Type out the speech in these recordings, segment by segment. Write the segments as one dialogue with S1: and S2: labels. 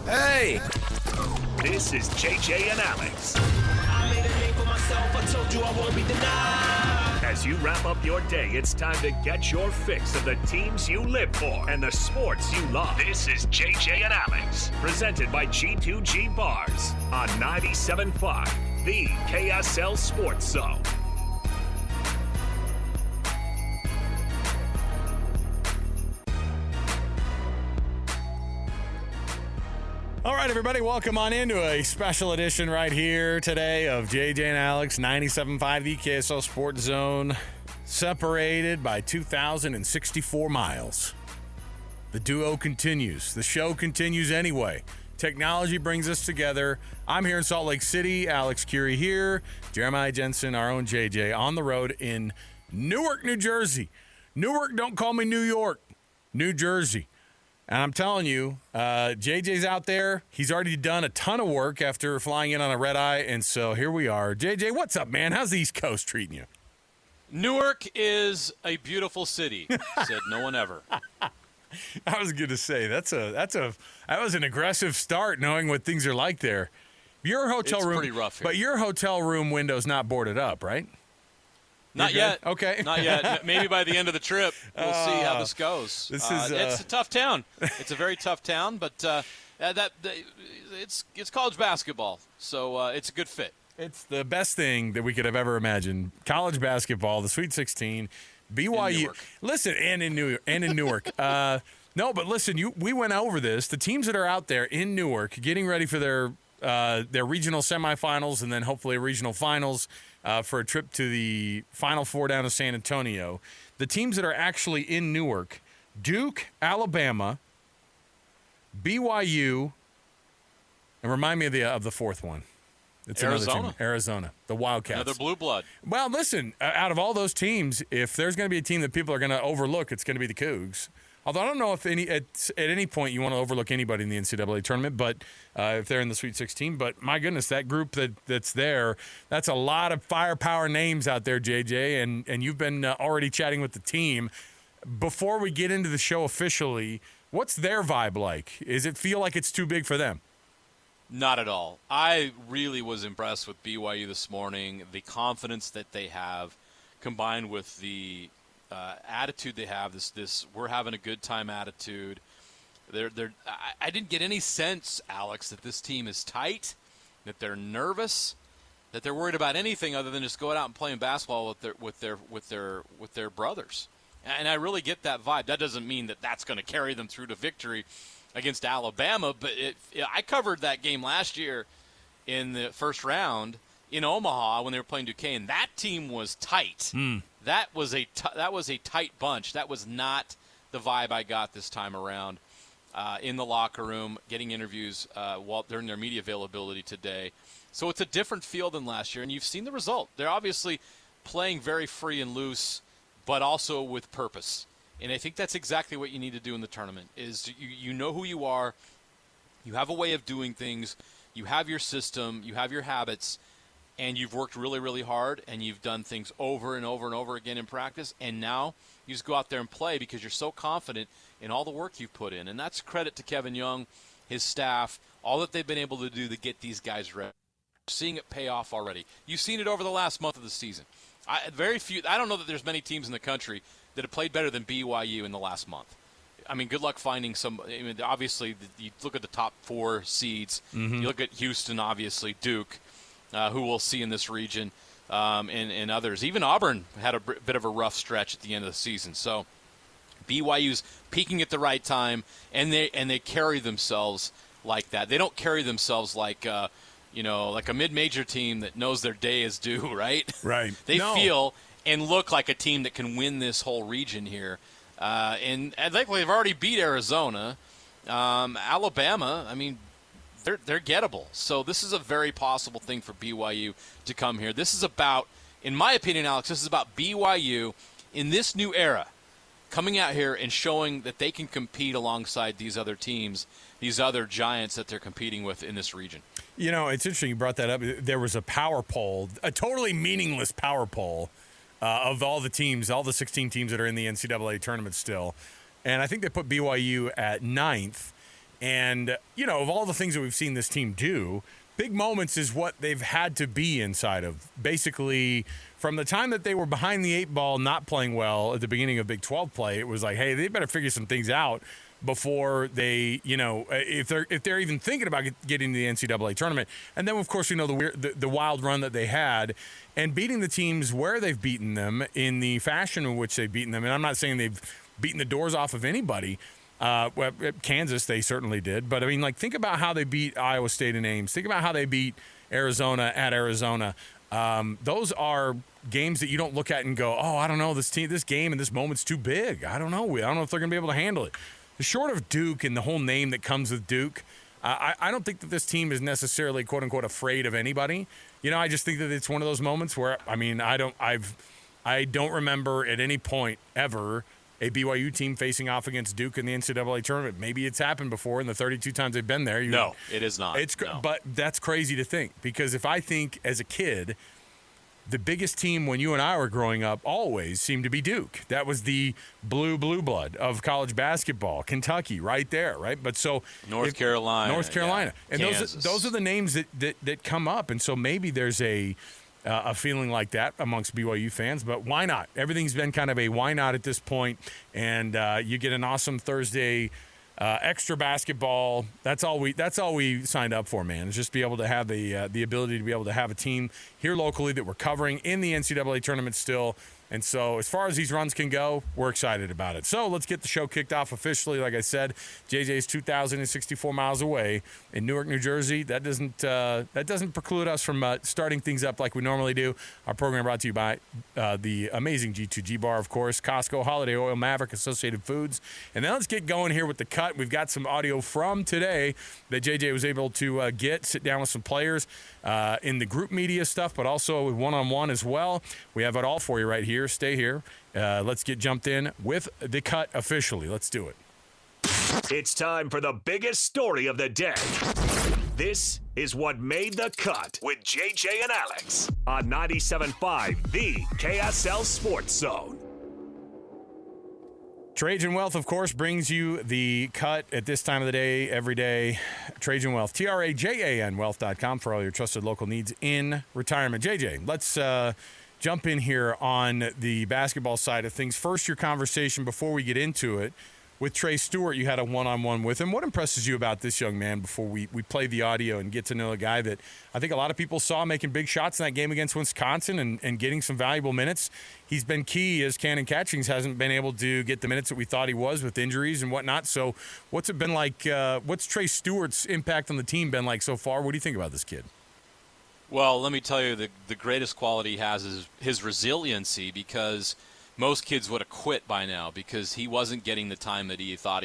S1: Hey!
S2: This is JJ and Alex.
S3: I made a name for myself, I told you I won't be denied.
S2: As you wrap up your day, it's time to get your fix of the teams you live for and the sports you love. This is JJ and Alex, presented by G2G Bars on 97.5, the KSL Sports Zone.
S4: All right, everybody, welcome on into a special edition right here today of JJ and Alex, 97.5, the KSL Sports Zone, separated by 2,064 miles. The duo continues. The show continues anyway. Technology brings us together. I'm here in Salt Lake City. Alex Kirry here. Jeremiah Jensen, our own JJ, on the road in Newark, New Jersey. Newark, don't call me New York. New Jersey. And I'm telling you, JJ's out there. He's already done a ton of work after flying in on a red eye, and so here we are. JJ, what's up, man? How's the East Coast treating you?
S5: Newark is a beautiful city, said no one ever.
S4: I was going to say that was an aggressive start, knowing what things are like there. Your hotel room,
S5: pretty rough here.
S4: But your hotel room window's not boarded up, right?
S5: Not yet.
S4: Okay.
S5: Not yet. Maybe by the end of the trip, we'll see how this goes. It's a tough town. It's a very tough town, but it's college basketball, so it's a good fit.
S4: It's the best thing that we could have ever imagined. College basketball, the Sweet 16, BYU. Listen, and in Newark. No, but listen, we went over this. The teams that are out there in Newark getting ready for their regional semifinals and then hopefully regional finals for a trip to the Final Four down to San Antonio. The teams that are actually in Newark: Duke, Alabama, BYU, and remind me of the fourth one. It's
S5: Arizona.
S4: Another team. Arizona, the Wildcats.
S5: Another blue blood.
S4: Well, listen, out of all those teams, if there's going to be a team that people are going to overlook, it's going to be the Cougs. Although I don't know if at any point you want to overlook anybody in the NCAA tournament, but if they're in the Sweet 16. But my goodness, that group that's there, that's a lot of firepower names out there, JJ, and you've been already chatting with the team. Before we get into the show officially, what's their vibe like? Does it feel like it's too big for them?
S5: Not at all. I really was impressed with BYU this morning, the confidence that they have, combined with the attitude they have, this we're having a good time attitude. I didn't get any sense, Alex, that this team is tight, that they're nervous, that they're worried about anything other than just going out and playing basketball with their brothers. And I really get that vibe. That doesn't mean that that's going to carry them through to victory against Alabama, but I covered that game last year in the first round in Omaha when they were playing Duquesne. That team was tight. That was a tight bunch. That was not the vibe I got this time around in the locker room, getting interviews during their media availability today. So it's a different feel than last year, and you've seen the result. They're obviously playing very free and loose, but also with purpose. And I think that's exactly what you need to do in the tournament is you know who you are, you have a way of doing things, you have your system, you have your habits, and you've worked really, really hard, and you've done things over and over and over again in practice, and now you just go out there and play because you're so confident in all the work you've put in. And that's credit to Kevin Young, his staff, all that they've been able to do to get these guys ready. Seeing it pay off already. You've seen it over the last month of the season. I don't know that there's many teams in the country that have played better than BYU in the last month. I mean, good luck finding some. I mean, obviously, you look at the top four seeds. You look at Houston, obviously, Duke, who we'll see in this region, and others. Even Auburn had a bit of a rough stretch at the end of the season. So BYU's peaking at the right time, and they carry themselves like that. They don't carry themselves like like a mid-major team that knows their day is due, right?
S4: Right.
S5: They feel and look like a team that can win this whole region here. And I think they've already beat Arizona. Alabama, I mean, they're gettable. So this is a very possible thing for BYU to come here. This is about, in my opinion, Alex, this is about BYU in this new era coming out here and showing that they can compete alongside these other teams, these other giants that they're competing with in this region.
S4: You know, it's interesting you brought that up. There was a power poll, a totally meaningless power poll of all the teams, all the 16 teams that are in the NCAA tournament still. And I think they put BYU at 9th. And, of all the things that we've seen this team do, big moments is what they've had to be inside of. Basically, from the time that they were behind the 8 ball, not playing well at the beginning of Big 12 play, it was like, hey, they better figure some things out before they, if they're even thinking about getting to the NCAA tournament. And then, of course, the wild run that they had and beating the teams where they've beaten them in the fashion in which they've beaten them. And I'm not saying they've beaten the doors off of anybody. Kansas, they certainly did. But, think about how they beat Iowa State in Ames. Think about how they beat Arizona at Arizona. Those are games that you don't look at and go, oh, I don't know, this game and this moment's too big. I don't know if they're going to be able to handle it. Short of Duke and the whole name that comes with Duke, I don't think that this team is necessarily, quote unquote, afraid of anybody. I just think that it's one of those moments where, I don't remember at any point ever a BYU team facing off against Duke in the NCAA tournament. Maybe it's happened before in the 32 times they've been there.
S5: No, it is not. No.
S4: But that's crazy to think, because if I think as a kid, the biggest team when you and I were growing up always seemed to be Duke. That was the blue blood of college basketball. Kentucky, right there, right? But so
S5: North Carolina,
S4: yeah. And
S5: Kansas.
S4: those are the names that come up, and so maybe there's a feeling like that amongst BYU fans, but why not? Everything's been kind of a why not at this point, and you get an awesome Thursday extra basketball. That's all we signed up for, man. Is just be able to have the ability to be able to have a team here locally that we're covering in the NCAA tournament still. And so as far as these runs can go, we're excited about it. So let's get the show kicked off officially. Like I said, JJ's 2,064 miles away in Newark, New Jersey. That doesn't preclude us from starting things up like we normally do. Our program brought to you by the amazing G2G Bar, of course, Costco, Holiday Oil, Maverick, Associated Foods. And then let's get going here with the cut. We've got some audio from today that JJ was able to sit down with some players in the group media stuff, but also with one-on-one as well. We have it all for you right here. Stay here. Let's get jumped in with the cut officially. Let's do it.
S2: It's time for the biggest story of the day. This is what made the cut with JJ and Alex on 97.5, the KSL Sports Zone.
S4: Trajan Wealth, of course, brings you the cut at this time of the day, every day. Trajan Wealth, TRAJAN Wealth.com for all your trusted local needs in retirement. JJ, let's jump in here on the basketball side of things. First, your conversation before we get into it with Trey Stewart. You had a one-on-one with him. What impresses you about this young man before we play the audio and get to know a guy that I think a lot of people saw making big shots in that game against Wisconsin and getting some valuable minutes? He's been key as Cannon Catchings hasn't been able to get the minutes that we thought he was with injuries and whatnot. So what's it been like? What's Trey Stewart's impact on the team been like so far? What do you think about this kid?
S5: Well, let me tell you, the greatest quality he has is his resiliency, because most kids would have quit by now because he wasn't getting the time that he thought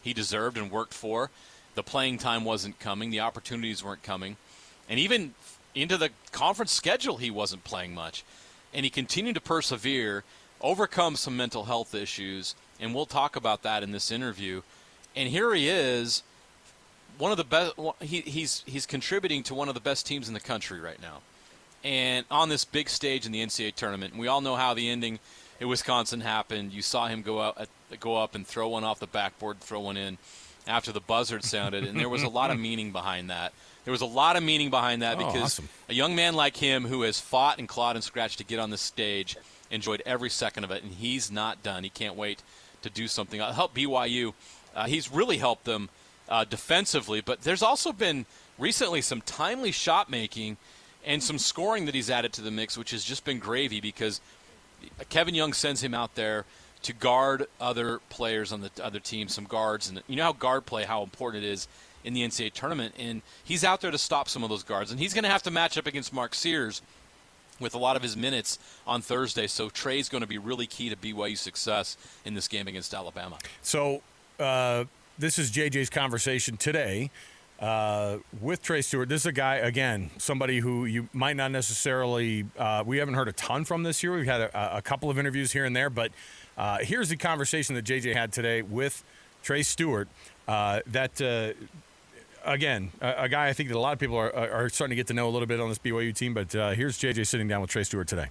S5: he deserved and worked for. The playing time wasn't coming. The opportunities weren't coming. And even into the conference schedule, he wasn't playing much. And he continued to persevere, overcome some mental health issues, and we'll talk about that in this interview. And here he is, one of the best. He's contributing to one of the best teams in the country right now, and on this big stage in the NCAA tournament. And we all know how the ending at Wisconsin happened. You saw him go up and throw one off the backboard, throw one in after the buzzard sounded, and there was a lot of meaning behind that. Because
S4: awesome.
S5: A young man like him who has fought and clawed and scratched to get on the stage enjoyed every second of it, and he's not done. He can't wait to do something. Help BYU. He's really helped them defensively, but there's also been recently some timely shot making and some scoring that he's added to the mix, which has just been gravy, because Kevin Young sends him out there to guard other players on the other team, some guards, and you know how guard play, how important it is in the NCAA tournament, and he's out there to stop some of those guards, and he's going to have to match up against Mark Sears with a lot of his minutes on Thursday, so Trey's going to be really key to BYU's success in this game against Alabama.
S4: So this is JJ's conversation today with Trey Stewart. This is a guy, again, somebody who you might not necessarily we haven't heard a ton from this year. We've had a couple of interviews here and there, but here's the conversation that JJ had today with Trey Stewart. Again, a guy I think that a lot of people are starting to get to know a little bit on this BYU team, but here's JJ sitting down with Trey Stewart today.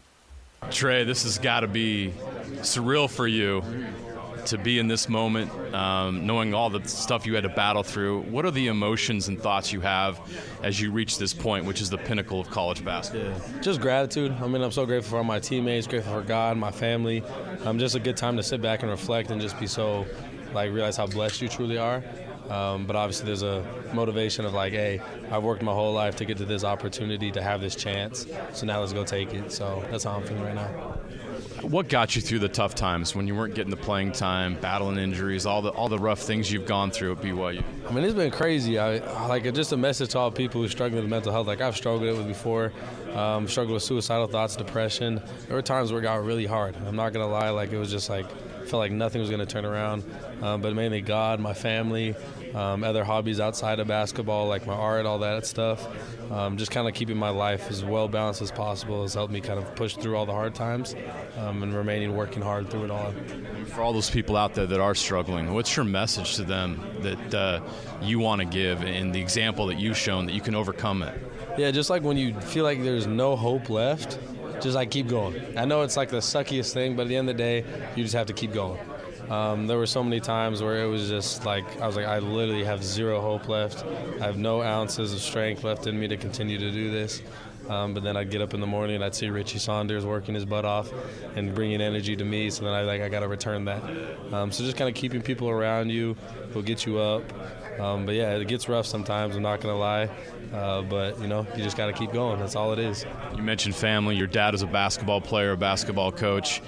S1: Trey, this has got to be surreal for you.
S5: to be in this moment, knowing all the stuff you had to battle through. What are the emotions and thoughts you have as you reach this point, which is the pinnacle of college basketball?
S1: Yeah, just gratitude. I mean, I'm so grateful for all my teammates, grateful for God, my family. Just a good time to sit back and reflect and just be so, realize how blessed you truly are. But obviously there's a motivation of hey, I've worked my whole life to get to this opportunity, to have this chance, so now let's go take it. So that's how I'm feeling right now.
S5: What got you through the tough times when you weren't getting the playing time, battling injuries, all the rough things you've gone through at BYU?
S1: I mean, it's been crazy. Just a message to all people who struggle with mental health. I've struggled with it before. Struggled with suicidal thoughts, depression. There were times where it got really hard. I'm not gonna lie. It was just felt like nothing was gonna turn around. But mainly God, my family, other hobbies outside of basketball, like my art, all that stuff. Just kind of keeping my life as well balanced as possible has helped me kind of push through all the hard times and remaining working hard through it all.
S5: For all those people out there that are struggling, what's your message to them that you want to give and the example that you've shown that you can overcome it?
S1: Yeah, just when you feel like there's no hope left, just keep going. I know it's the suckiest thing, but at the end of the day, you just have to keep going. There were so many times where it was just I was I literally have zero hope left. I have no ounces of strength left in me to continue to do this. But then I'd get up in the morning and I'd see Richie Saunders working his butt off and bringing energy to me. So then I got to return that. So just kind of keeping people around you will get you up. But yeah, it gets rough sometimes, I'm not going to lie. But, you just got to keep going. That's all it is.
S5: You mentioned family. Your dad is a basketball player, a basketball coach.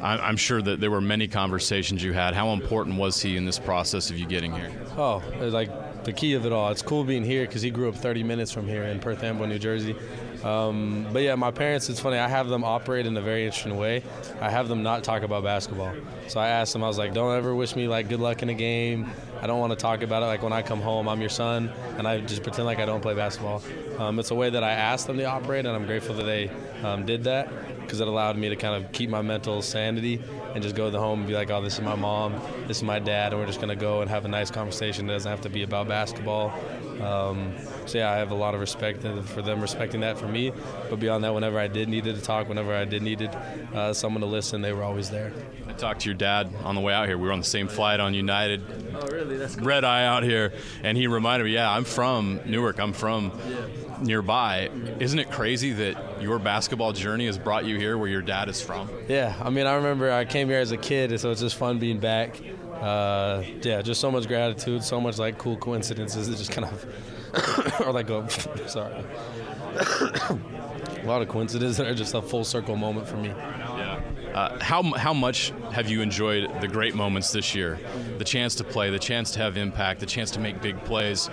S5: I'm sure that there were many conversations you had. How important was he in this process of you getting here?
S1: Oh, it was the key of it all. It's cool being here because he grew up 30 minutes from here in Perth Amboy, New Jersey. But yeah, my parents, it's funny, I have them operate in a very interesting way. I have them not talk about basketball. So I asked them, I was don't ever wish me good luck in a game. I don't want to talk about it. When I come home, I'm your son, and I just pretend I don't play basketball. It's a way that I asked them to operate, and I'm grateful that they did that, because it allowed me to kind of keep my mental sanity and just go to the home and be oh, this is my mom, this is my dad, and we're just going to go and have a nice conversation that doesn't have to be about basketball. So yeah, I have a lot of respect for them respecting that for me. But beyond that, whenever I did needed to talk, whenever I did needed someone to listen, they were always there.
S5: I talked to your dad on the way out here. We were on the same flight on United.
S1: Oh, really? That's cool.
S5: Red Eye out here. And he reminded me, I'm from Newark. I'm from nearby. Isn't it crazy that your basketball journey has brought you here where your dad is from?
S1: Yeah, I mean, I remember I came here as a kid, so it's just fun being back. Just so much gratitude, so much cool coincidences that just kind of sorry. A lot of coincidences that are just a full circle moment for me.
S5: How much have you enjoyed the great moments this year? The chance to play, the chance to have impact, the chance to make big plays.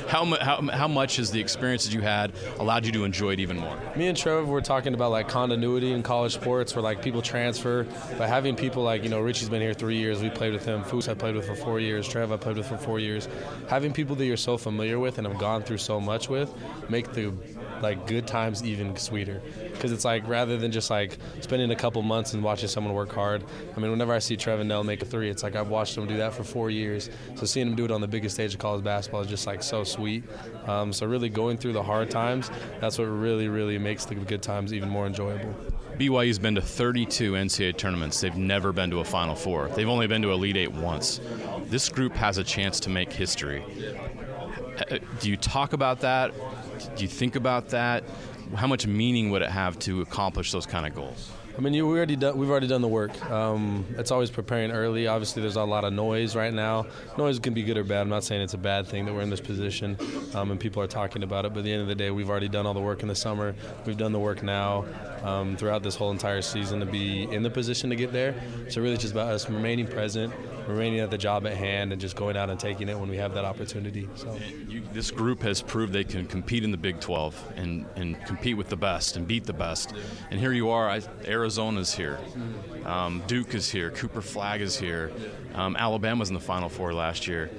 S5: How much has the experiences you had allowed you to enjoy it even more?
S1: Me and Trevor were talking about continuity in college sports where people transfer. But having people Richie's been here 3 years, we played with him. Foos I played with for 4 years. Trev I played with for 4 years. Having people that you're so familiar with and have gone through so much with make the good times even sweeter, because it's rather than just spending a couple months and watching someone work hard. I mean, whenever I see Trev and Nell make a three, it's I've watched them do that for 4 years. So seeing them do it on the biggest stage of college basketball is just so sweet. So really going through the hard times, that's what really, really makes the good times even more enjoyable.
S5: BYU's been to 32 NCAA tournaments. They've never been to a Final Four. They've only been to Elite Eight once. This group has a chance to make history. Do you talk about that? Do you think about that? How much meaning would it have to accomplish those kind of goals?
S1: I mean, we've already done the work. It's always preparing early. Obviously, there's a lot of noise right now. Noise can be good or bad. I'm not saying it's a bad thing that we're in this position and people are talking about it. But at the end of the day, we've already done all the work in the summer. We've done the work now throughout this whole entire season to be in the position to get there. So really it's just about us remaining present, remaining at the job at hand, and just going out and taking it when we have that opportunity. So
S5: this group has proved they can compete in the Big 12 and compete with the best and beat the best. And here you are. Arizona's here. Duke is here. Cooper Flagg is here. Alabama's in the Final Four last year.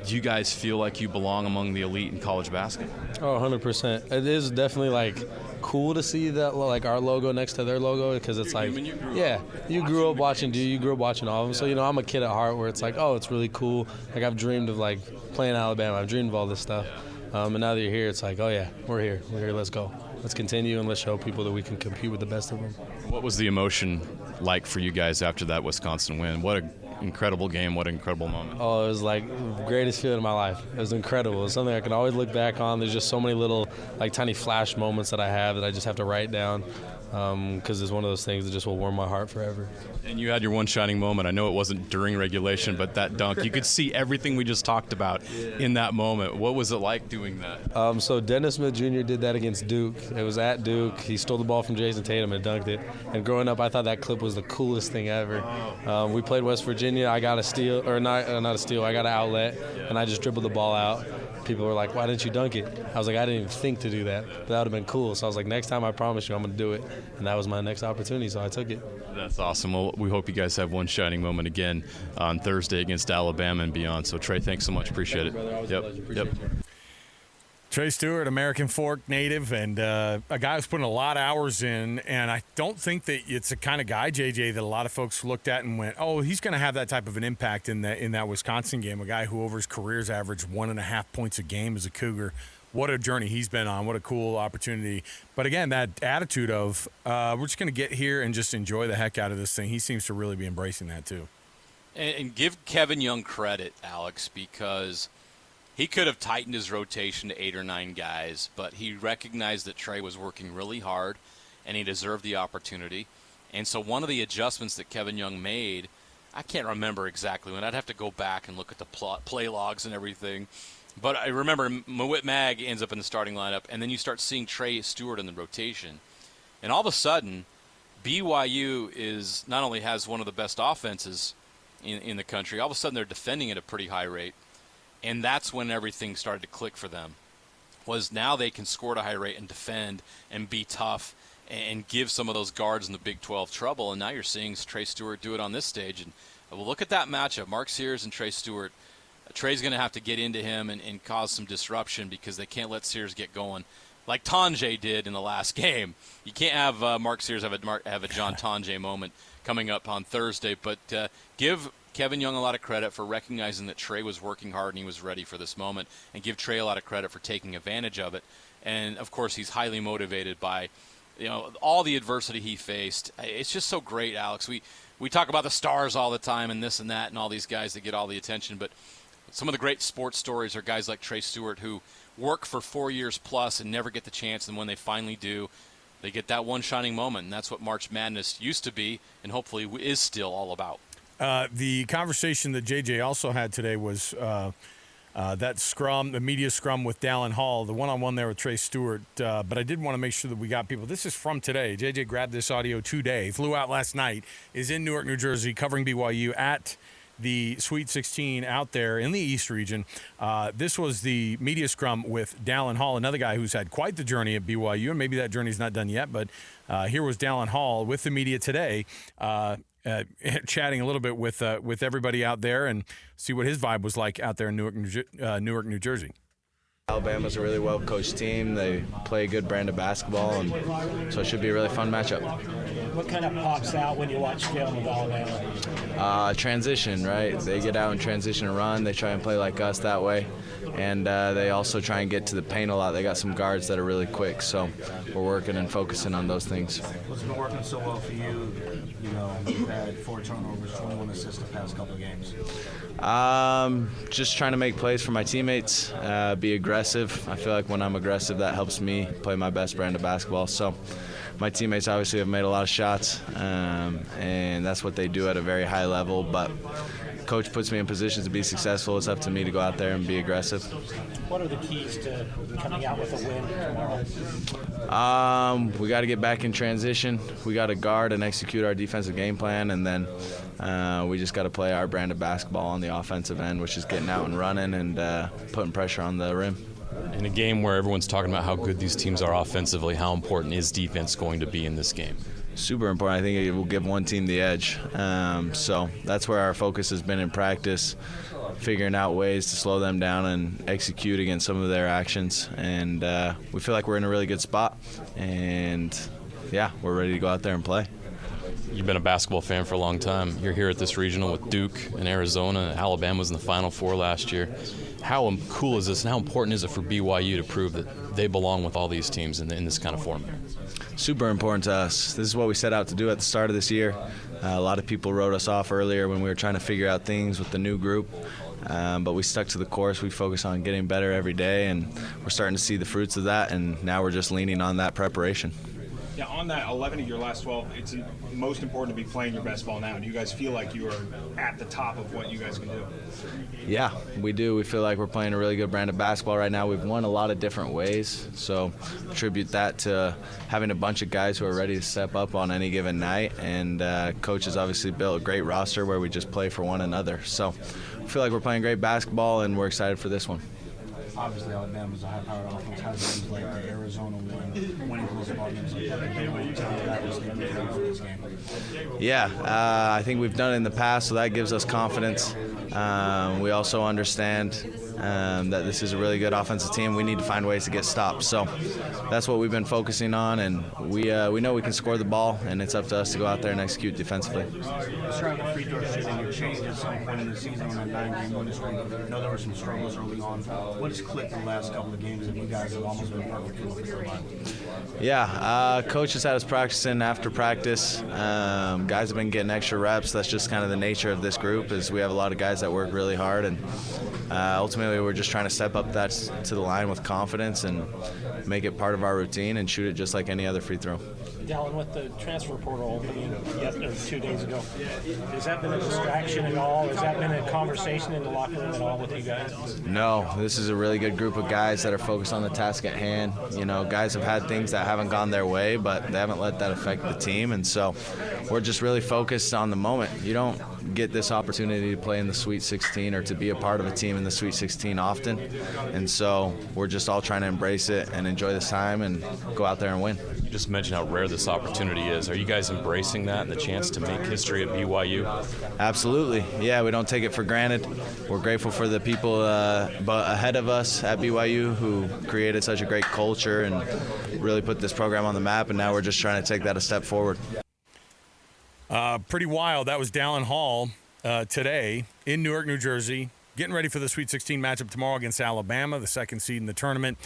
S5: Do you guys feel like you belong among the elite in college basketball?
S1: Oh, 100%. It is definitely cool to see that our logo next to their logo, because it's you grew up watching all of them. So I'm a kid at heart where it's it's really cool. I've dreamed of playing Alabama. I've dreamed of all this stuff. And now that you're here, it's oh yeah, we're here, let's go. let's continue and let's show people that we can compete with the best of them.
S6: What was the emotion like for you guys after that Wisconsin win? What an incredible game. What an incredible moment.
S1: Oh, it was like the greatest feeling of my life. It was incredible. It's something I can always look back on. There's just so many little, like, tiny flash moments that I have that I just have to write down because it's one of those things that just will warm my heart forever.
S6: And you had your one shining moment. I know it wasn't during regulation, but that dunk, you could see everything we just talked about in that moment. What was it like doing that?
S1: So Dennis Smith Jr. did that against Duke. It was at Duke. He stole the ball from Jason Tatum and dunked it. And growing up, I thought that clip was the coolest thing ever. We played West Virginia. I got a steal, or not a steal. I got an outlet, and I just dribbled the ball out. People were like, why didn't you dunk it? I was like, I didn't even think to do that. But that would have been cool. So I was like, next time, I promise you, I'm going to do it. And that was my next opportunity, so I took it.
S6: That's awesome. Well, we hope you guys have one shining moment again on Thursday against Alabama and beyond. So, Trey, thanks so much. Appreciate it. Yep.
S4: Trey Stewart, American Fork native, and a guy who's putting a lot of hours in. And I don't think that it's the kind of guy, JJ, that a lot of folks looked at and went, oh, he's going to have that type of an impact in that Wisconsin game. A guy who over his career's averaged 1.5 points a game as a Cougar. What a journey he's been on. What a cool opportunity. But again, that attitude of we're just going to get here and just enjoy the heck out of this thing. He seems to really be embracing that too.
S5: And give Kevin Young credit, Alex, because he could have tightened his rotation to 8 or 9 guys, but he recognized that Trey was working really hard and he deserved the opportunity. And so one of the adjustments that Kevin Young made, I can't remember exactly when. I'd have to go back and look at the play logs and everything. But I remember Mawit Mag ends up in the starting lineup, and then you start seeing Trey Stewart in the rotation. And all of a sudden, BYU is not only has one of the best offenses in the country, all of a sudden they're defending at a pretty high rate. And that's when everything started to click for them, was now they can score at a high rate and defend and be tough and give some of those guards in the Big 12 trouble. And now you're seeing Trey Stewart do it on this stage. And we'll look at that matchup, Mark Sears and Trey Stewart. Trey's going to have to get into him and cause some disruption because they can't let Sears get going like Tanjay did in the last game. You can't have Mark Sears have a John Tanjay moment coming up on Thursday. But give Kevin Young a lot of credit for recognizing that Trey was working hard and he was ready for this moment, and give Trey a lot of credit for taking advantage of it. And, of course, he's highly motivated by all the adversity he faced. It's just so great, Alex. We talk about the stars all the time and this and that and all these guys that get all the attention, but some of the great sports stories are guys like Trey Stewart who work for 4 years plus and never get the chance, and when they finally do, they get that one shining moment, and that's what March Madness used to be and hopefully is still all about.
S4: The conversation that JJ also had today was that scrum, the media scrum with Dallin Hall, the one-on-one there with Trey Stewart. But I did want to make sure that we got people. This is from today. JJ grabbed this audio today, flew out last night, is in Newark, New Jersey, covering BYU at the Sweet 16 out there in the East region. This was the media scrum with Dallin Hall, another guy who's had quite the journey at BYU, and maybe that journey's not done yet, but here was Dallin Hall with the media today, chatting a little bit with everybody out there and see what his vibe was like out there in Newark, New Jersey.
S7: Alabama's a really well-coached team. They play a good brand of basketball, and so it should be a really fun matchup.
S8: What kind of pops out when you watch film with Alabama?
S7: Transition, right? They get out and transition and run. They try and play like us that way, and they also try and get to the paint a lot. They got some guards that are really quick, so we're working and focusing on those things.
S8: What's been working so well for you? You've had 4 turnovers, 21 assists the past couple of games.
S7: Just trying to make plays for my teammates, be aggressive. I feel like when I'm aggressive, that helps me play my best brand of basketball. So my teammates obviously have made a lot of shots, and that's what they do at a very high level. But coach puts me in positions to be successful. It's up to me to go out there and be aggressive.
S8: What are the keys to coming out with a win tomorrow?
S7: We got to get back in transition. We got to guard and execute our defensive game plan, and then we just got to play our brand of basketball on the offensive end, which is getting out and running and putting pressure on the rim.
S6: In a game where everyone's talking about how good these teams are offensively, how important is defense going to be in this game?
S7: Super important. I think it will give one team the edge. So that's where our focus has been in practice, figuring out ways to slow them down and execute against some of their actions. And we feel like we're in a really good spot. And, yeah, we're ready to go out there and play.
S6: You've been a basketball fan for a long time. You're here at this regional with Duke and Arizona. Alabama was in the Final Four last year. How cool is this, and how important is it for BYU to prove that they belong with all these teams in this kind of format?
S7: Super important to us. This is what we set out to do at the start of this year. A lot of people wrote us off earlier when we were trying to figure out things with the new group. But we stuck to the course. We focus on getting better every day, and we're starting to see the fruits of that, and now we're just leaning on that preparation.
S9: Yeah, on that 11 of your last 12, it's most important to be playing your best ball now. Do you guys feel like you are at the top of what you guys can do?
S7: Yeah, we do. We feel like we're playing a really good brand of basketball right now. We've won a lot of different ways, so attribute that to having a bunch of guys who are ready to step up on any given night, and Coach has obviously built a great roster where we just play for one another. So I feel like we're playing great basketball, and we're excited for this one.
S8: Obviously, Alabama's a high-powered offense. How does it like the Arizona winning close ball games like that was for this game?
S7: Yeah, I think we've done it in the past, so that gives us confidence. We also understand that this is a really good offensive team. We need to find ways to get stops. So that's what we've been focusing on, and we know we can score the ball, and it's up to us to go out there and execute defensively.
S8: Describe the free throw shooting. You changed at some point in the season on a 9-game winning streak. I know there were some struggles early on. What has clicked the last couple of games that you guys have almost been perfect from the free throw line?
S7: Yeah, Coach has had us practicing after practice. Guys have been getting extra reps. That's just kind of the nature of this group, is we have a lot of guys that work really hard, and ultimately we're just trying to step up that to the line with confidence and make it part of our routine and shoot it just like any other free throw.
S10: Dallin, with the transfer portal opening 2 days ago, has that been a distraction at all? Has that been a conversation in the locker room at all with you guys?
S7: No, this is a really good group of guys that are focused on the task at hand. You know, guys have had things that haven't gone their way, but they haven't let that affect the team, and so we're just really focused on the moment. You don't get this opportunity to play in the Sweet 16 or to be a part of a team in the Sweet 16 often, and so we're just all trying to embrace it and enjoy this time and go out there and win.
S6: You just mentioned how rare this opportunity is. Are you guys embracing that and the chance to make history at BYU?
S7: Absolutely. Yeah, we don't take it for granted. We're grateful for the people ahead of us at BYU who created such a great culture and really put this program on the map, and now we're just trying to take that a step forward.
S4: Pretty wild. That was Dallin Hall today in Newark, New Jersey, getting ready for the Sweet 16 matchup tomorrow against Alabama, the second seed in the tournament.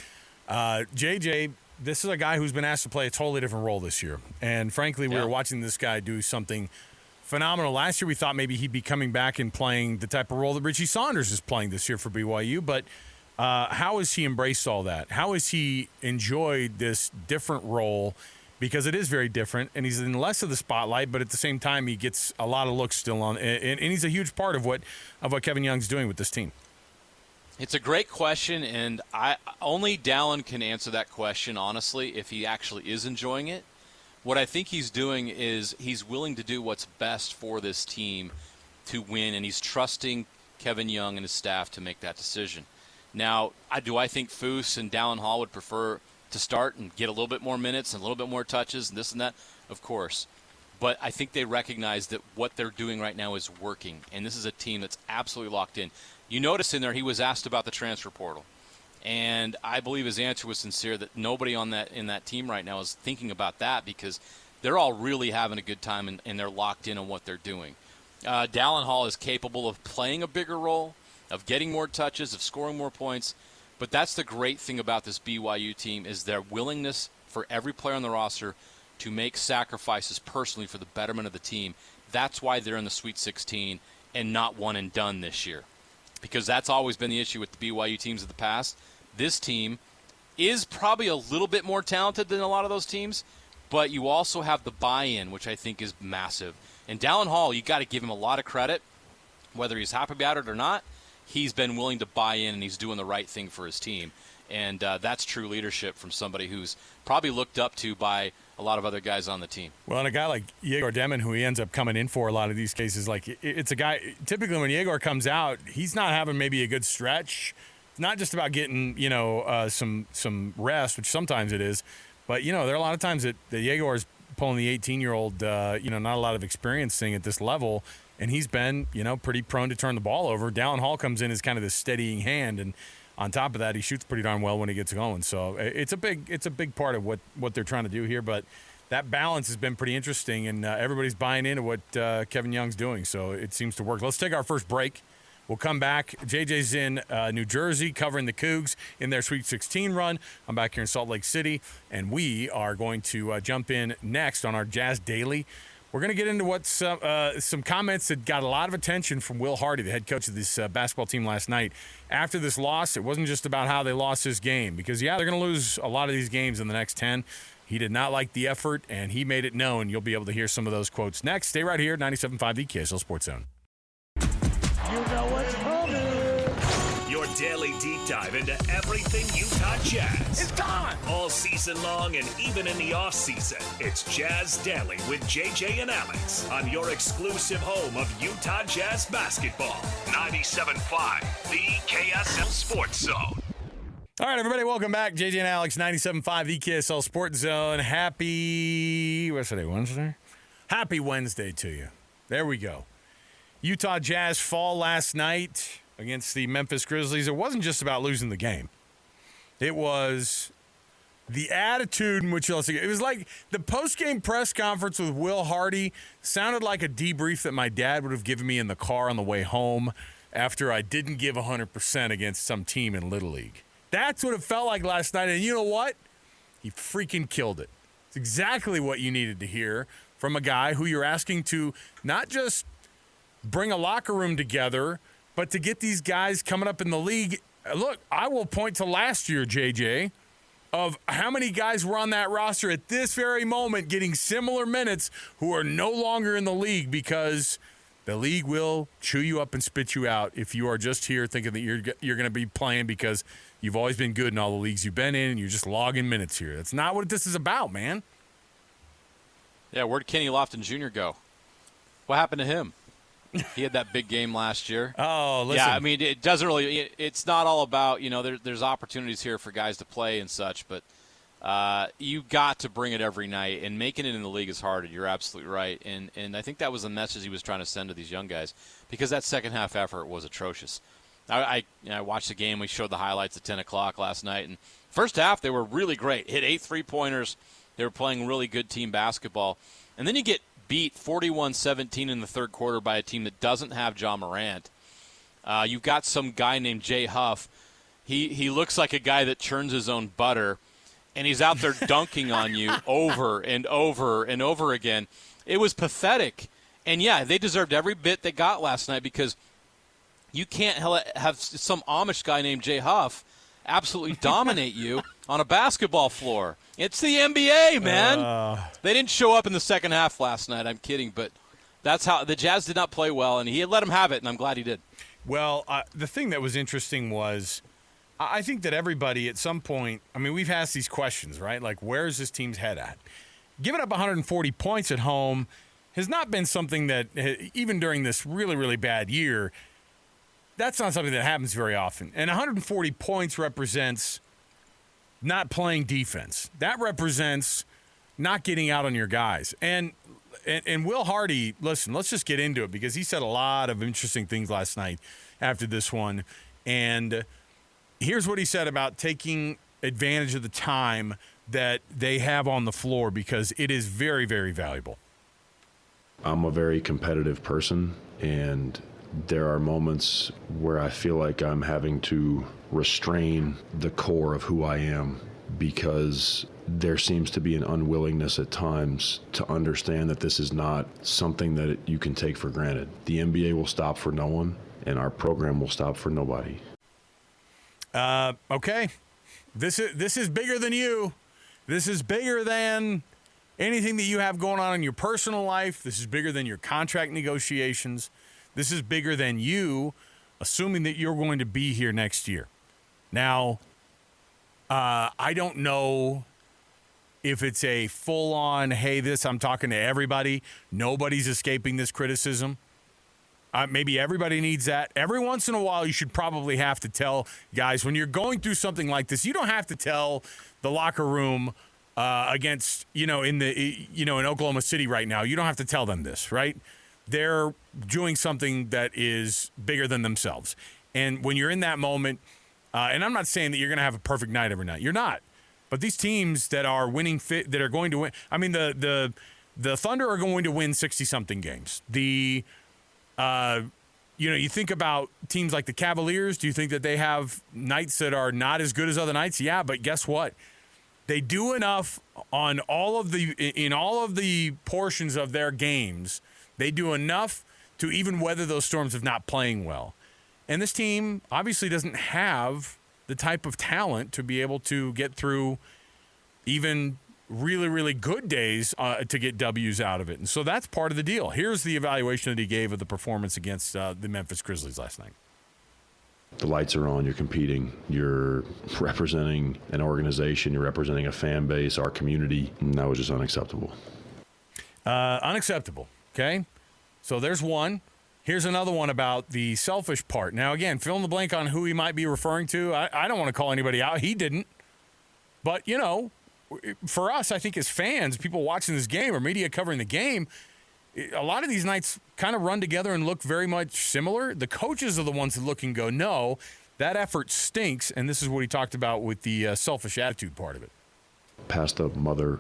S4: JJ, this is a guy who's been asked to play a totally different role this year. And frankly, we were watching this guy do something phenomenal. Last year we thought maybe he'd be coming back and playing the type of role that Richie Saunders is playing this year for BYU. But how has he embraced all that? How has he enjoyed this different role? Because it is very different, and he's in less of the spotlight, but at the same time he gets a lot of looks still on, and he's a huge part of what Kevin Young's doing with this team.
S5: It's a great question, and only Dallin can answer that question, honestly, if he actually is enjoying it. What I think he's doing is he's willing to do what's best for this team to win, and he's trusting Kevin Young and his staff to make that decision. Now, do I think Foose and Dallin Hall would prefer to start and get a little bit more minutes and a little bit more touches and this and that? Of course. But I think they recognize that what they're doing right now is working, and this is a team that's absolutely locked in. You notice in there he was asked about the transfer portal, and I believe his answer was sincere that nobody in that team right now is thinking about that because they're all really having a good time and they're locked in on what they're doing. Dallin Hall is capable of playing a bigger role, of getting more touches, of scoring more points. But that's the great thing about this BYU team is their willingness for every player on the roster to make sacrifices personally for the betterment of the team. That's why they're in the Sweet 16 and not one and done this year. Because that's always been the issue with the BYU teams of the past. This team is probably a little bit more talented than a lot of those teams, but you also have the buy-in, which I think is massive. And Dallin Hall, you got to give him a lot of credit, whether he's happy about it or not. He's been willing to buy in, and he's doing the right thing for his team. And that's true leadership from somebody who's probably looked up to by a lot of other guys on the team.
S4: Well, and a guy like Yegor Demon, who he ends up coming in for a lot of these cases, like it's a guy, typically when Yegor comes out, he's not having maybe a good stretch. It's not just about getting, some rest, which sometimes it is. But, there are a lot of times that Yegor is pulling the 18-year-old, not a lot of experience thing at this level. And he's been, pretty prone to turn the ball over. Dallin Hall comes in as kind of this steadying hand, and on top of that, he shoots pretty darn well when he gets going. So it's a big part of what they're trying to do here. But that balance has been pretty interesting, and everybody's buying into what Kevin Young's doing. So it seems to work. Let's take our first break. We'll come back. JJ's in New Jersey covering the Cougs in their Sweet 16 run. I'm back here in Salt Lake City, and we are going to jump in next on our Jazz Daily. We're going to get into what's some comments that got a lot of attention from Will Hardy, the head coach of this basketball team last night. After this loss, it wasn't just about how they lost this game because, they're going to lose a lot of these games in the next 10. He did not like the effort, and he made it known. You'll be able to hear some of those quotes next. Stay right here, 97.5 The KSL Sports Zone.
S3: You know what's coming.
S2: Your daily deep dive into everything Utah Jazz.
S3: It's time.
S2: All season long and even in the off season. It's Jazz Daily with JJ and Alex on your exclusive home of Utah Jazz basketball. 97.5 The KSL Sports Zone.
S4: All right, everybody, welcome back. JJ and Alex, 97.5 The KSL Sports Zone. What's today, Wednesday? Happy Wednesday to you. There we go. Utah Jazz fall last night against the Memphis Grizzlies. It wasn't just about losing the game. It was the attitude in which it was like the post-game press conference with Will Hardy sounded like a debrief that my dad would have given me in the car on the way home after I didn't give 100% against some team in Little League. That's what it felt like last night, and you know what? He freaking killed it. It's exactly what you needed to hear from a guy who you're asking to not just bring a locker room together, but to get these guys coming up in the league. Look, I will point to last year, JJ, of how many guys were on that roster at this very moment getting similar minutes who are no longer in the league because the league will chew you up and spit you out if you are just here thinking that you're going to be playing because you've always been good in all the leagues you've been in and you're just logging minutes here. That's not what this is about, man.
S5: Yeah, where'd Kenny Lofton Jr. go? What happened to him? He had that big game last year.
S4: Oh, listen.
S5: Yeah, I mean, it doesn't really – it's not all about, there's opportunities here for guys to play and such, but you got to bring it every night, and making it in the league is hard. You're absolutely right. And I think that was the message he was trying to send to these young guys because that second-half effort was atrocious. I watched the game. We showed the highlights at 10 o'clock last night, and first half they were really great. Hit 8 3-pointers. They were playing really good team basketball. And then you get beat 41-17 in the third quarter by a team that doesn't have Ja Morant. You've got some guy named Jay Huff. He looks like a guy that churns his own butter, and he's out there dunking on you over and over and over again. It was pathetic. And, yeah, they deserved every bit they got last night because you can't have some Amish guy named Jay Huff absolutely dominate you on a basketball floor. It's the NBA, man. They didn't show up in the second half last night. I'm kidding, but that's how the Jazz did not play well, and he let him have it, and I'm glad he did.
S4: Well, the thing that was interesting was I think that everybody at some point, I mean, we've asked these questions, right? Like, where's this team's head at? Giving up 140 points at home has not been something that, even during this really, really bad year, that's not something that happens very often. And 140 points represents not playing defense. That represents not getting out on your guys. And Will Hardy, listen, let's just get into it because he said a lot of interesting things last night after this one. And here's what he said about taking advantage of the time that they have on the floor because it is very, very valuable.
S11: I'm a very competitive person, and there are moments where I feel like I'm having to restrain the core of who I am because there seems to be an unwillingness at times to understand that this is not something that you can take for granted. The NBA will stop for no one, and our program will stop for nobody.
S4: Okay. This is bigger than you. This is bigger than anything that you have going on in your personal life. This is bigger than your contract negotiations. This is bigger than you, assuming that you're going to be here next year. Now, I don't know if it's a full-on, hey, I'm talking to everybody. Nobody's escaping this criticism. Maybe everybody needs that. Every once in a while, you should probably have to tell guys, when you're going through something like this, you don't have to tell the locker room against, in Oklahoma City right now, you don't have to tell them this, right? They're doing something that is bigger than themselves. And when you're in that moment, and I'm not saying that you're going to have a perfect night every night. You're not. But these teams that are winning, that are going to win, I mean, the Thunder are going to win 60-something games. The you think about teams like the Cavaliers. Do you think that they have nights that are not as good as other nights? Yeah, but guess what? They do enough in all of the portions of their games. They do enough to even weather those storms of not playing well. And this team obviously doesn't have the type of talent to be able to get through even really, really good days to get W's out of it. And so that's part of the deal. Here's the evaluation that he gave of the performance against the Memphis Grizzlies last night.
S11: The lights are on, you're competing, you're representing an organization, you're representing a fan base, our community, and that was just unacceptable.
S4: Unacceptable, okay? So there's one. Here's another one about the selfish part. Now, again, fill in the blank on who he might be referring to. I don't want to call anybody out. He didn't. But, for us, I think as fans, people watching this game or media covering the game, a lot of these nights kind of run together and look very much similar. The coaches are the ones that look and go, no, that effort stinks, and this is what he talked about with the selfish attitude part of it.
S11: Pass the mother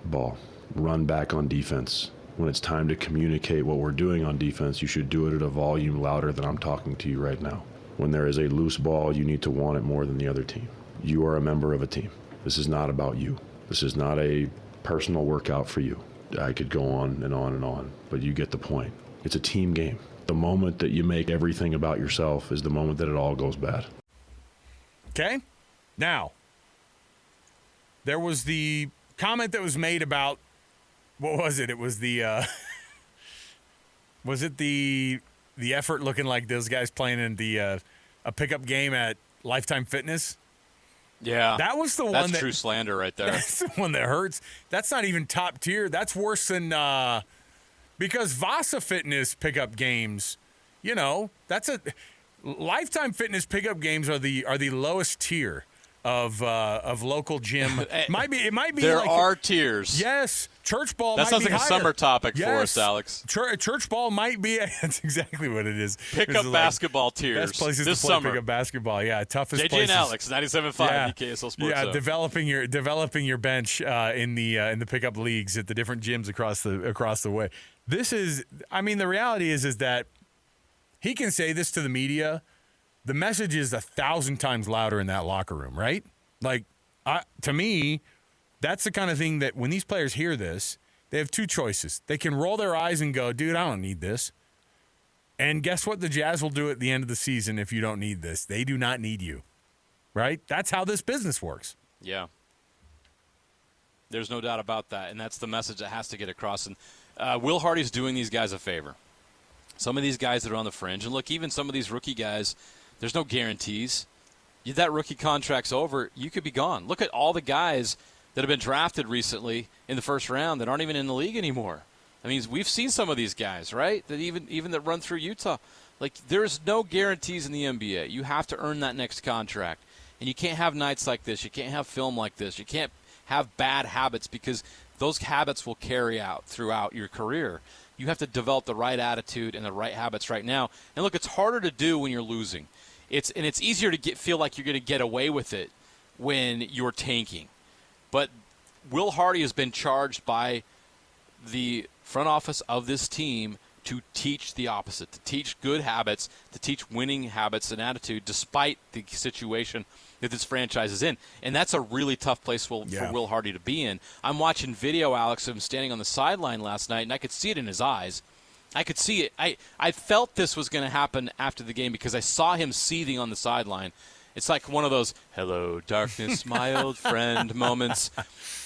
S11: ball. Run back on defense. When it's time to communicate what we're doing on defense, you should do it at a volume louder than I'm talking to you right now. When there is a loose ball, you need to want it more than the other team. You are a member of a team. This is not about you. This is not a personal workout for you. I could go on and on and on, but you get the point. It's a team game. The moment that you make everything about yourself is the moment that it all goes bad.
S4: Okay? Now, there was the comment that was made about, what was it? It was the, was it the effort looking like those guys playing in a pickup game at Lifetime Fitness?
S5: Yeah.
S4: That was the one
S5: that's true slander right there.
S4: That's the one that hurts. That's not even top tier. That's worse than because Vasa Fitness pickup games, that's a Lifetime Fitness pickup games are the lowest tier of local gym. It might be
S5: there
S4: like,
S5: are tiers.
S4: Yes. Church ball
S5: that
S4: might
S5: sounds
S4: be
S5: like
S4: higher.
S5: A summer topic
S4: yes.
S5: for us, Alex.
S4: Church ball might be. That's exactly what it is.
S5: Pickup basketball tiers.
S4: Best places
S5: this
S4: to play
S5: summer.
S4: Pickup basketball. Yeah, toughest
S5: JJ
S4: places.
S5: and Alex, 97.5 KSL Sports.
S4: Yeah,
S5: Zone.
S4: developing your bench in the pickup leagues at the different gyms across the way. This is. I mean, the reality is that he can say this to the media. The message is 1,000 times louder in that locker room, right? Like, to me, that's the kind of thing that when these players hear this, they have two choices. They can roll their eyes and go, dude, I don't need this. And guess what the Jazz will do at the end of the season if you don't need this? They do not need you, right? That's how this business works.
S5: Yeah. There's no doubt about that, and that's the message that has to get across. And Will Hardy's doing these guys a favor. Some of these guys that are on the fringe, and look, even some of these rookie guys, there's no guarantees. That rookie contract's over, you could be gone. Look at all the guys that have been drafted recently in the first round that aren't even in the league anymore. I mean, we've seen some of these guys, right? That even that run through Utah. Like, there's no guarantees in the NBA. You have to earn that next contract. And you can't have nights like this. You can't have film like this. You can't have bad habits because those habits will carry out throughout your career. You have to develop the right attitude and the right habits right now. And look, it's harder to do when you're losing. It's easier to feel like you're going to get away with it when you're tanking. But Will Hardy has been charged by the front office of this team to teach the opposite, to teach good habits, to teach winning habits and attitude despite the situation that this franchise is in. And that's a really tough place for Will Hardy to be in. I'm watching video, Alex, of him standing on the sideline last night, and I could see it in his eyes. I could see it. I felt this was going to happen after the game because I saw him seething on the sideline. It's like one of those "Hello, darkness, my old friend" moments,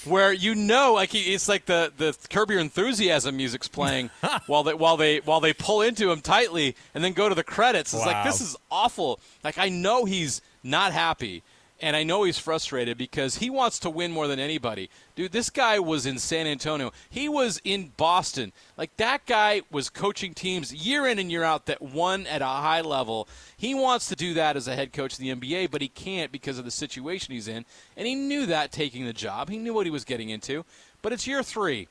S5: where like it's like the Curb Your Enthusiasm music's playing while they pull into him tightly and then go to the credits. It's like, this is awful. Like, I know he's not happy, and I know he's frustrated because he wants to win more than anybody. Dude, this guy was in San Antonio. He was in Boston. Like, that guy was coaching teams year in and year out that won at a high level. He wants to do that as a head coach of the NBA, but he can't because of the situation he's in. And he knew that taking the job. He knew what he was getting into. But it's year 3.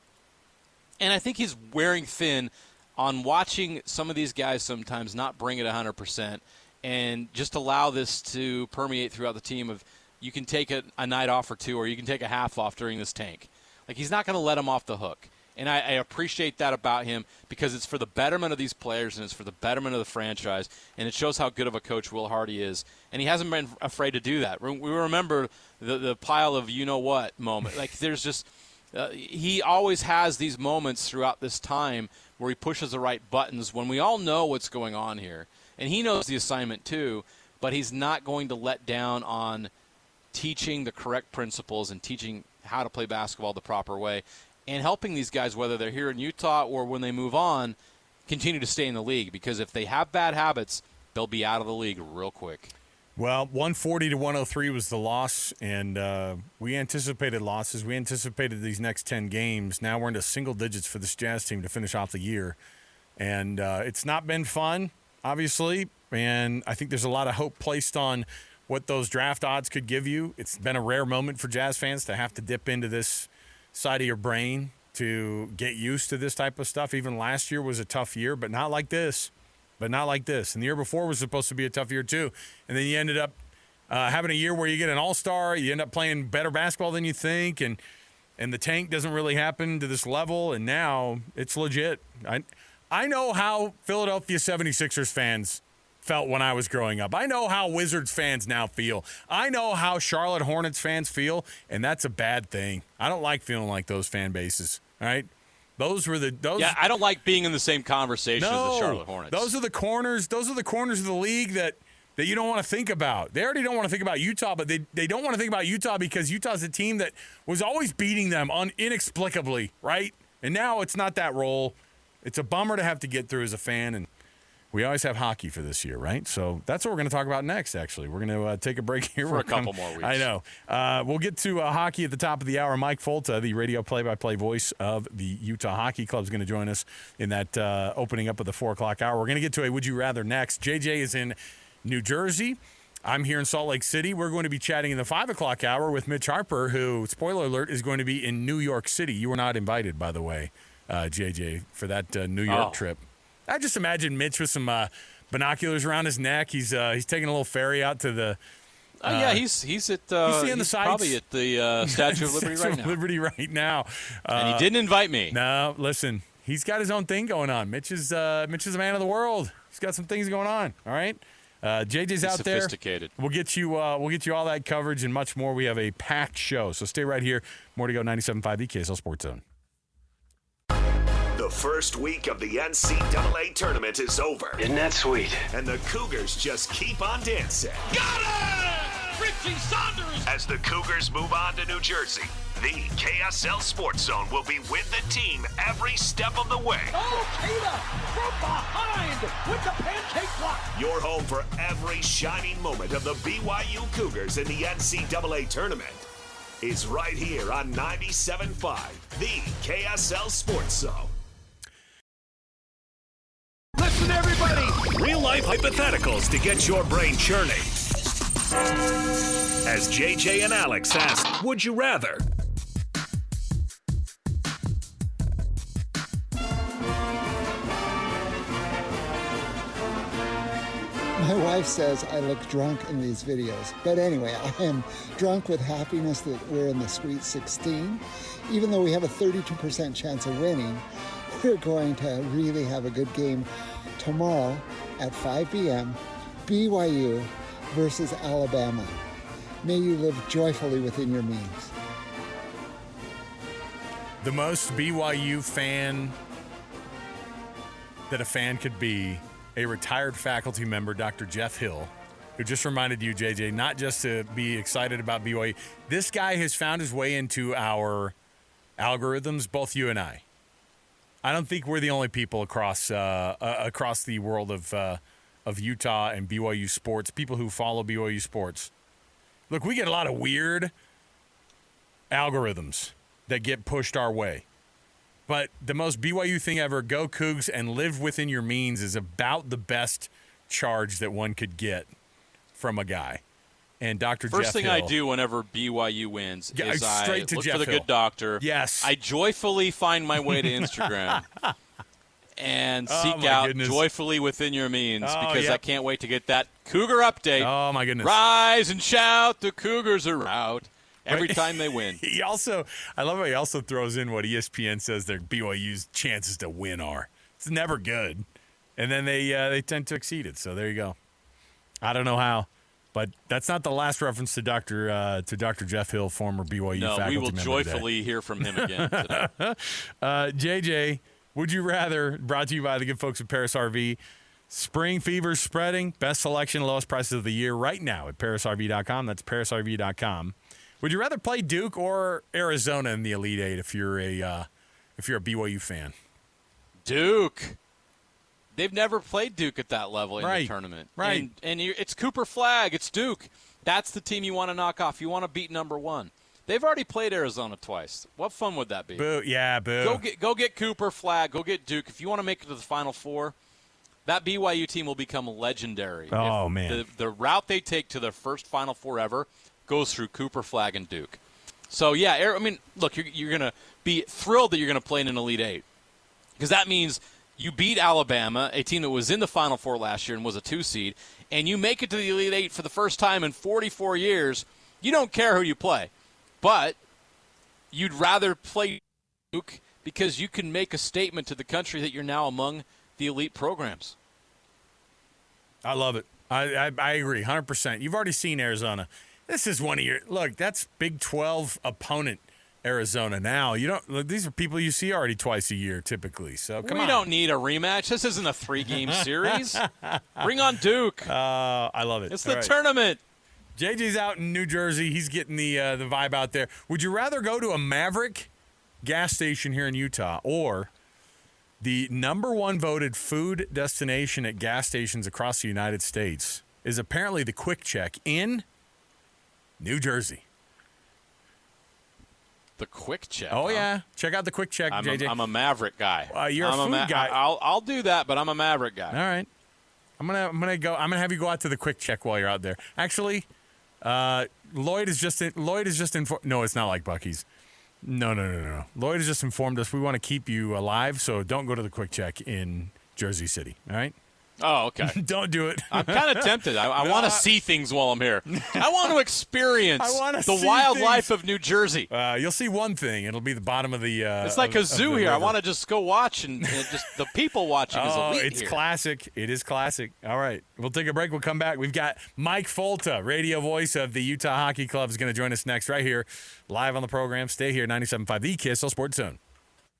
S5: And I think he's wearing thin on watching some of these guys sometimes not bring it 100% and just allow this to permeate throughout the team of you can take a night off or two or you can take a half off during this tank. Like, he's not going to let him off the hook. And I appreciate that about him because it's for the betterment of these players and it's for the betterment of the franchise, and it shows how good of a coach Will Hardy is. And he hasn't been afraid to do that. We remember the pile of you-know-what moment. Like, there's just he always has these moments throughout this time where he pushes the right buttons when we all know what's going on here. And he knows the assignment too, but he's not going to let down on teaching the correct principles and teaching how to play basketball the proper way and helping these guys, whether they're here in Utah or when they move on, continue to stay in the league. Because if they have bad habits, they'll be out of the league real quick.
S4: Well, 140-103 was the loss, and we anticipated losses. We anticipated these next 10 games. Now we're into single digits for this Jazz team to finish off the year. And it's not been fun, obviously, and I think there's a lot of hope placed on what those draft odds could give you. It's been a rare moment for Jazz fans to have to dip into this side of your brain to get used to this type of stuff. Even last year was a tough year, but not like this. And the year before was supposed to be a tough year too. And then you ended up having a year where you get an all-star, you end up playing better basketball than you think, and the tank doesn't really happen to this level, and now it's legit. I know how Philadelphia 76ers fans felt when I was growing up. I know how Wizards fans now feel. I know how Charlotte Hornets fans feel, and that's a bad thing. I don't like feeling like those fan bases, all right?
S5: Yeah, I don't like being in the same conversation as the Charlotte Hornets.
S4: Those are the corners of the league that you don't want to think about. They already don't want to think about Utah, but they don't want to think about Utah because Utah's a team that was always beating them inexplicably, right? And now it's not that role. It's a bummer to have to get through as a fan, and we always have hockey for this year, right? So that's what we're going to talk about next, actually. We're going to take a break here.
S5: For a couple more weeks.
S4: I know. We'll get to hockey at the top of the hour. Mike Folta, the radio play-by-play voice of the Utah Hockey Club, is going to join us in that opening up of the 4 o'clock hour. We're going to get to a Would You Rather next. JJ is in New Jersey. I'm here in Salt Lake City. We're going to be chatting in the 5 o'clock hour with Mitch Harper, who, spoiler alert, is going to be in New York City. You were not invited, by the way, JJ, for that New York trip. I just imagine Mitch with some binoculars around his neck. He's taking a little ferry out to the.
S5: He's at. He's probably at the Statue of Liberty right now.
S4: Liberty right now,
S5: and he didn't invite me.
S4: No, listen, he's got his own thing going on. Mitch is a man of the world. He's got some things going on. All right, JJ's out there.
S5: Sophisticated.
S4: We'll get you all that coverage and much more. We have a packed show, so stay right here. More to go. 97.5 the KSL Sports Zone.
S2: The first week of the NCAA tournament is over.
S3: Isn't that sweet?
S2: And the Cougars just keep on dancing.
S3: Got it! Richie Saunders!
S2: As the Cougars move on to New Jersey, the KSL Sports Zone will be with the team every step of the way.
S3: Oh, Keita from behind with the pancake block.
S2: Your home for every shining moment of the BYU Cougars in the NCAA tournament is right here on 97.5, the KSL Sports Zone.
S3: Listen, everybody!
S2: Real-life hypotheticals to get your brain churning. As JJ and Alex ask, would you rather?
S12: My wife says I look drunk in these videos. But anyway, I am drunk with happiness that we're in the Sweet 16. Even though we have a 32% chance of winning, we're going to really have a good game tomorrow at 5 p.m. BYU versus Alabama. May you live joyfully within your means.
S4: The most BYU fan that a fan could be, a retired faculty member, Dr. Jeff Hill, who just reminded you, JJ, not just to be excited about BYU. This guy has found his way into our algorithms, both you and I. I don't think we're the only people across the world of Utah and BYU sports, people who follow BYU sports. Look, we get a lot of weird algorithms that get pushed our way. But the most BYU thing ever, go Cougs and live within your means, is about the best charge that one could get from a guy. And Dr. Jeff Hill.
S5: First thing I do whenever BYU wins is I look
S4: Jeff
S5: for the
S4: Hill.
S5: good doctor.
S4: Yes.
S5: I joyfully find my way to Instagram and seek out joyfully within your means because I can't wait to get that Cougar update.
S4: Oh, my goodness.
S5: Rise and shout, the Cougars are out. every time they win.
S4: I love how he also throws in what ESPN says their BYU's chances to win are. It's never good, and then they tend to exceed it. So there you go. I don't know how, but that's not the last reference to Dr. Jeff Hill, former BYU faculty member.
S5: No, we will joyfully hear from him again today.
S4: JJ, would you rather? Brought to you by the good folks at Paris RV. Spring fever spreading. Best selection, lowest prices of the year right now at ParisRV.com. That's ParisRV.com. Would you rather play Duke or Arizona in the Elite Eight if you're a BYU fan?
S5: Duke. They've never played Duke at that level in the tournament.
S4: Right.
S5: And it's Cooper Flag. It's Duke. That's the team you want to knock off. You want to beat number one. They've already played Arizona twice. What fun would that be?
S4: Boo. Yeah, boo.
S5: Go get Cooper Flag. Go get Duke. If you want to make it to the Final Four, that BYU team will become legendary.
S4: Oh, man.
S5: The route they take to their first Final Four ever goes through Cooper Flag and Duke. So, yeah, I mean, look, you're going to be thrilled that you're going to play in an Elite Eight because that means you beat Alabama, a team that was in the Final Four last year and was a 2 seed, and you make it to the Elite Eight for the first time in 44 years. You don't care who you play, but you'd rather play Duke because you can make a statement to the country that you're now among the elite programs.
S4: I love it. I agree 100%. You've already seen Arizona. This is one of your – look, that's Big 12 opponent Arizona now. These are people you see already twice a year typically. So come on.
S5: We don't need a rematch. This isn't a 3-game series. Bring on Duke.
S4: I love it.
S5: It's the tournament.
S4: JJ's out in New Jersey. He's getting the vibe out there. Would you rather go to a Maverick gas station here in Utah or the number one voted food destination at gas stations across the United States is apparently the Quick Check in New Jersey?
S5: The Quick Check.
S4: Oh, yeah. Check out the Quick Check, JJ.
S5: I'm a Maverick guy.
S4: You're a food guy.
S5: I'll do that, but I'm a Maverick guy.
S4: All right. I'm gonna have you go out to the Quick Check while you're out there. Actually, Lloyd is just informed. No, it's not like Buc-ee's. No. Lloyd has just informed us we want to keep you alive, so don't go to the Quick Check in Jersey City. All right.
S5: Oh, okay.
S4: Don't do it.
S5: I'm kind of tempted. I want to see things while I'm here. I want to experience the wildlife of New Jersey.
S4: You'll see one thing. It'll be the bottom of the
S5: it's like a zoo here. I want to just go watch and just the people watching is elite
S4: it's
S5: here.
S4: Classic. It is classic. All right. We'll take a break. We'll come back. We've got Mike Folta, radio voice of the Utah Hockey Club, is going to join us next right here live on the program. Stay here, 97.5 The KSL Sports Zone.